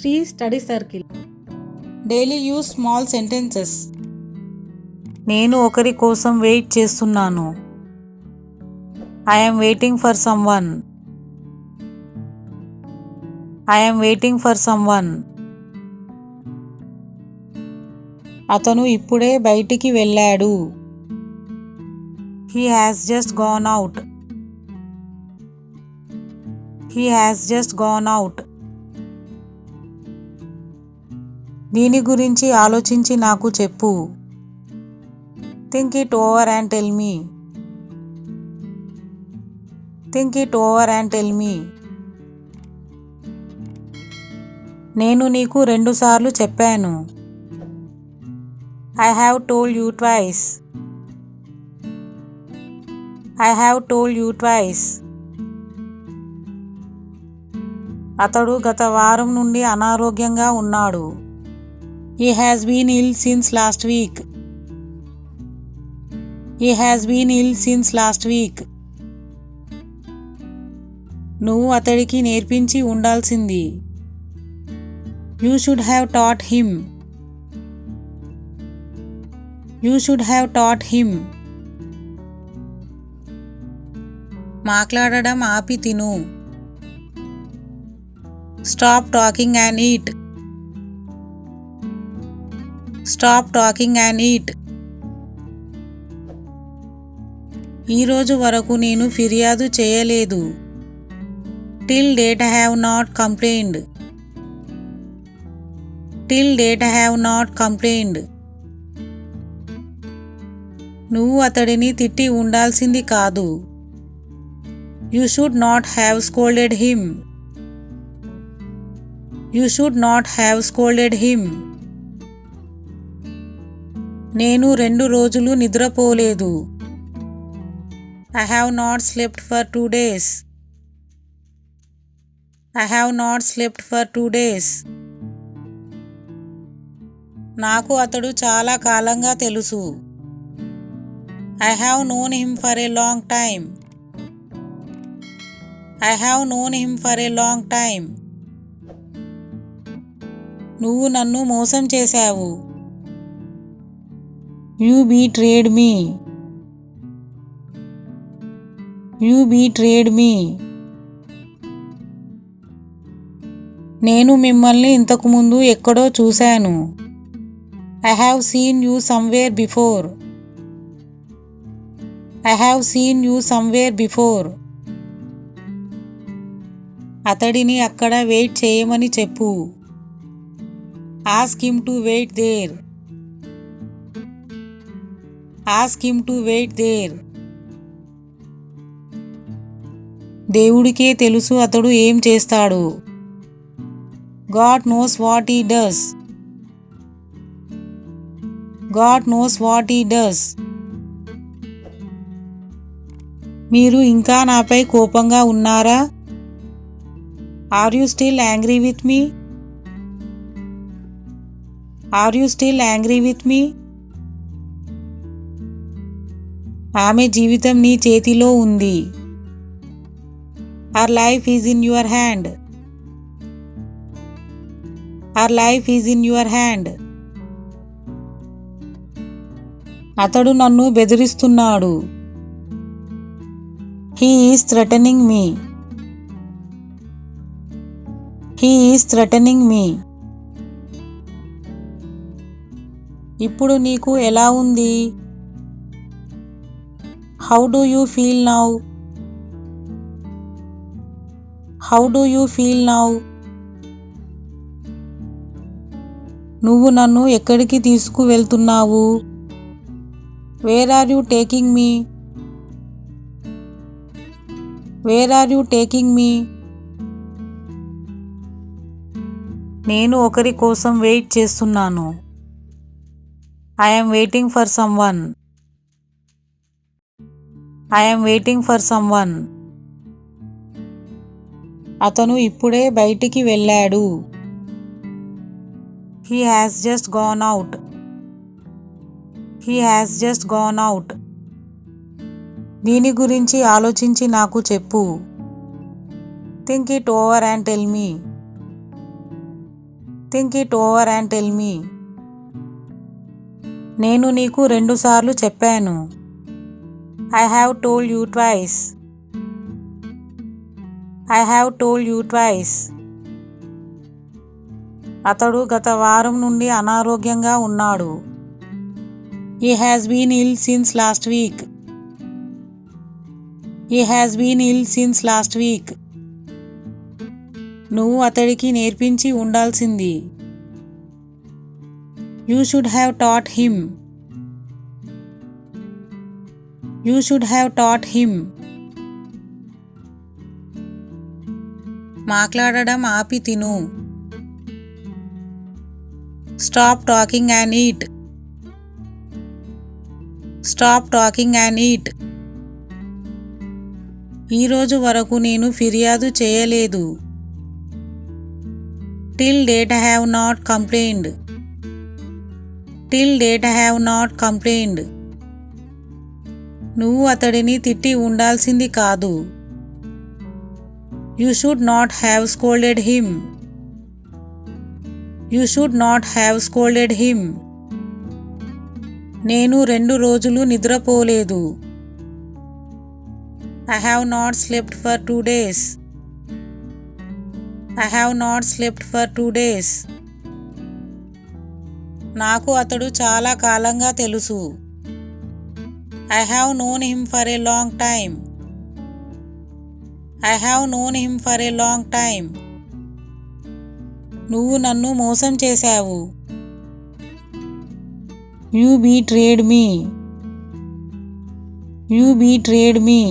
Sri Study Circle. Daily use small sentences. నేను ఒకరి కోసం వెయిట్ చేస్తున్నాను. I'm waiting for someone. I'm waiting for someone. అతను ఇప్పుడే బయటికి వెళ్ళాడు. He has just gone out. He has just gone out. దీని గురించి ఆలోచించి నాకు చెప్పు. Think it over and tell me. Think it over and tell me. నేను నీకు 2 సార్లు చెప్పాను. I have told you twice. I have told you twice. అతడు గత వారం నుండి అనారోగ్యంగా ఉన్నాడు. He has been ill since last week. He has been ill since last week. నువ్వు అతడికి నేర్పించి ఉండాల్సింది. You should have taught him. You should have taught him. మాట్లాడడం ఆపి తిను. Stop talking and eat. Stop talking and eat. ఈ రోజు వరకు నేను ఫిర్యాదు చేయలేదు. Till date I have not complained. Till date I have not complained. నువ్వు అతడిని తిట్టి ఉండాల్సింది కాదు. You should not have scolded him. You should not have scolded him. నేను 2 రోజులు నిద్రపోలేదు. I have not slept for 2 days. I have not slept for 2 days. నాకు అతడు చాలా కాలంగా తెలుసు. I have known him for a long time. I have known him for a long time. నువ్వు నన్ను మోసం చేశావు. You betrayed me. You betrayed me. నేను మిమ్మల్ని ఇంతకు ముందు ఎక్కడో చూశాను. I have seen you somewhere before. I have seen you somewhere before. అతడిని అక్కడ వెయిట్ చేయమని చెప్పు. Ask him to wait there. Ask him to wait there. దేవుడికే తెలుసు అతడు ఏం చేస్తాడు. God knows what he does. God knows what he does. మీరు ఇంకా నాపై కోపంగా ఉన్నారా? Are you still angry with me? Are you still angry with me? ఆమె జీవితం నీ చేతిలో ఉంది. Her life is in your hand. Her life is in your hand. అతడు నన్ను బెదిరిస్తున్నాడు. He is threatening me. He is threatening me. ఇప్పుడు నీకు ఎలా ఉంది? How do you feel now? How do you feel now? నువ్వు నన్ను ఎక్కడికి తీసుకువెళ్తున్నావు? Where are you taking me? Where are you taking me? నేను ఒకరి కోసం వెయిట్ చేస్తున్నాను. I am waiting for someone. I am waiting for someone. అతను ఇప్పుడే బయటికి వెళ్ళాడు. He has just gone out. He has just gone out. దీని గురించి ఆలోచించి నాకు చెప్పు. Think it over and tell me. Think it over and tell me. నేను నీకు 2 సార్లు చెప్పాను. I have told you twice. I have told you twice. అతడు గత వారం నుండి అనారోగ్యంగా ఉన్నాడు. He has been ill since last week. He has been ill since last week. నువ్వు అతడికి నేర్పించి ఉండాల్సింది. You should have taught him. You should have taught him. మాట్లాడడం ఆపి తిను. Stop talking and eat. Stop talking and eat. ఈ రోజు వరకు నేను ఫిర్యాదు చేయలేదు. Till date I have not complained. Till date I have not complained. నువ్వు అతడిని తిట్టి ఉండాల్సింది కాదు. You should not have scolded him. You should not have scolded him. నేను 2 రోజులు నిద్రపోలేదు. I have not slept for 2 days. I have not slept for 2 days. నాకు అతడు చాలా కాలంగా తెలుసు. I have known him for a long time. I have known him for a long time. నువ్వు నన్ను మోసం చేశావు. You betrayed me. You betrayed me.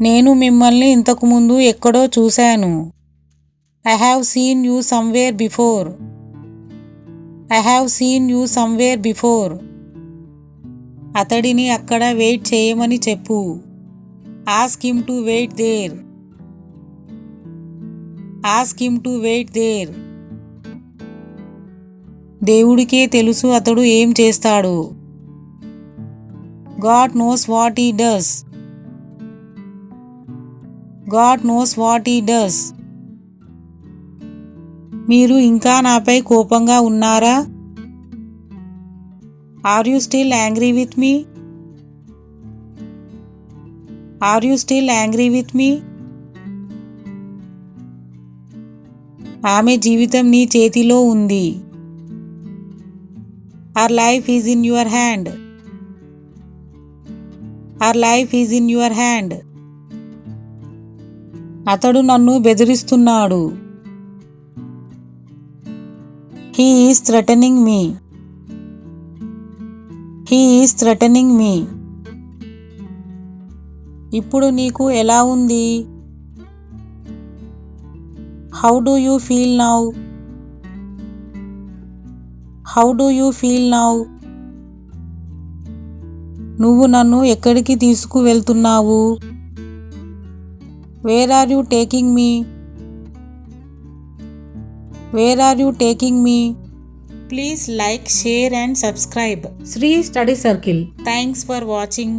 నేను మిమ్మల్ని ఇంతకు ముందు ఎక్కడో చూశాను. I have seen you somewhere before. I have seen you somewhere before. అతడిని అక్కడ వెయిట్ చేయమని చెప్పు. Ask him to wait there. Ask him to wait there. దేవుడికే తెలుసు అతడు ఏం చేస్తాడో. God knows what he does. God knows what he does. మీరు ఇంకా నాపై కోపంగా ఉన్నారా? Are you still angry with me? Are you still angry with me? ఆమె జీవితం నీ చేతిలో ఉంది. Her life is in your hand. Her life is in your hand. అతడు నన్ను బెదిరిస్తున్నాడు. He is threatening me. He is threatening me. ఇప్పుడు నీకు ఎలా ఉంది? How do you feel now? How do you feel now? నువ్వు నన్ను ఎక్కడికి తీసుకువెళ్తున్నావు? Where are you taking me? Where are you taking me? Please like, share and subscribe Sri Study Circle. Thanks for watching.